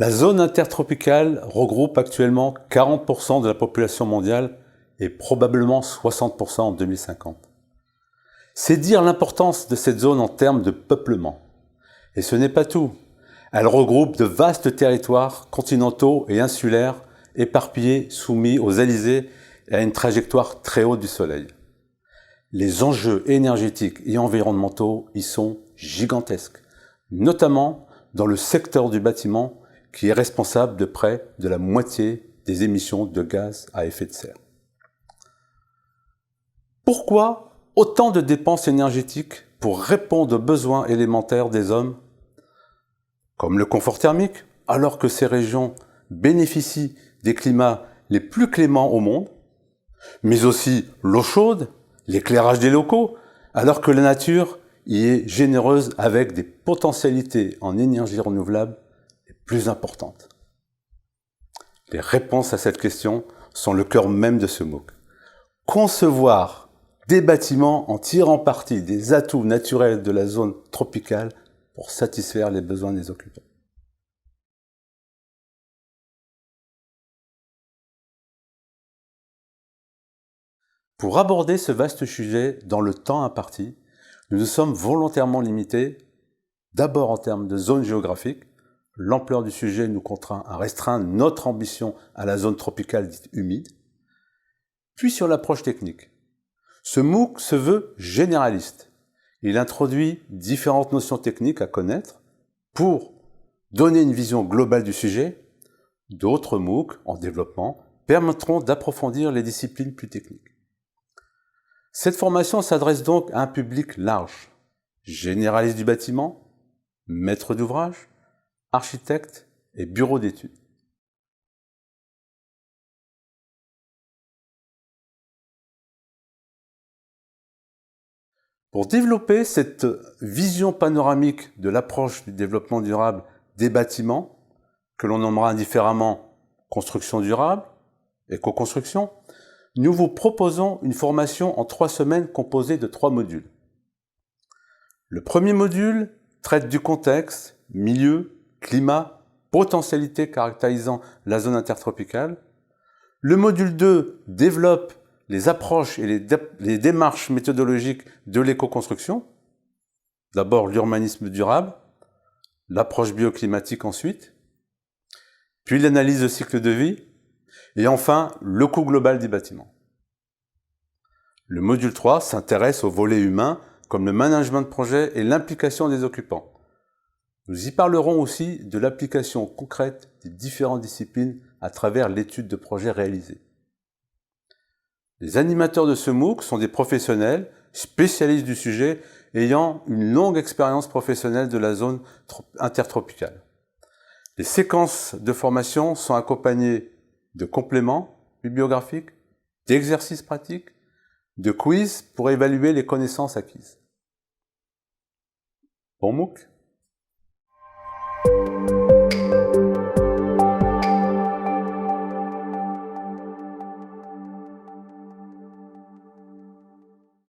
La zone intertropicale regroupe actuellement 40% de la population mondiale et probablement 60% en 2050. C'est dire l'importance de cette zone en termes de peuplement. Et ce n'est pas tout. Elle regroupe de vastes territoires continentaux et insulaires éparpillés, soumis aux alizés et à une trajectoire très haute du Soleil. Les enjeux énergétiques et environnementaux y sont gigantesques, notamment dans le secteur du bâtiment qui est responsable de près de la moitié des émissions de gaz à effet de serre. Pourquoi autant de dépenses énergétiques pour répondre aux besoins élémentaires des hommes, comme le confort thermique, alors que ces régions bénéficient des climats les plus cléments au monde, mais aussi l'eau chaude, l'éclairage des locaux, alors que la nature y est généreuse avec des potentialités en énergie renouvelable plus importantes. Les réponses à cette question sont le cœur même de ce MOOC. Concevoir des bâtiments en tirant parti des atouts naturels de la zone tropicale pour satisfaire les besoins des occupants. Pour aborder ce vaste sujet dans le temps imparti, nous nous sommes volontairement limités, d'abord en termes de zone géographique. L'ampleur du sujet nous contraint à restreindre notre ambition à la zone tropicale dite humide. Puis sur l'approche technique. Ce MOOC se veut généraliste. Il introduit différentes notions techniques à connaître pour donner une vision globale du sujet. D'autres MOOC en développement permettront d'approfondir les disciplines plus techniques. Cette formation s'adresse donc à un public large, généraliste du bâtiment, maître d'ouvrage, architecte et bureau d'études. Pour développer cette vision panoramique de l'approche du développement durable des bâtiments, que l'on nommera indifféremment construction durable, éco-construction, nous vous proposons une formation en 3 semaines composée de 3 modules. Le premier module traite du contexte, milieu, climat, potentialités caractérisant la zone intertropicale. Le module 2 développe les approches et les démarches méthodologiques de l'éco-construction. D'abord l'urbanisme durable, l'approche bioclimatique ensuite, puis l'analyse de cycle de vie, et enfin le coût global du bâtiment. Le module 3 s'intéresse au volet humain, comme le management de projet et l'implication des occupants. Nous y parlerons aussi de l'application concrète des différentes disciplines à travers l'étude de projet réalisée. Les animateurs de ce MOOC sont des professionnels, spécialistes du sujet, ayant une longue expérience professionnelle de la zone intertropicale. Les séquences de formation sont accompagnées de compléments bibliographiques, d'exercices pratiques, de quiz pour évaluer les connaissances acquises. Bon MOOC ?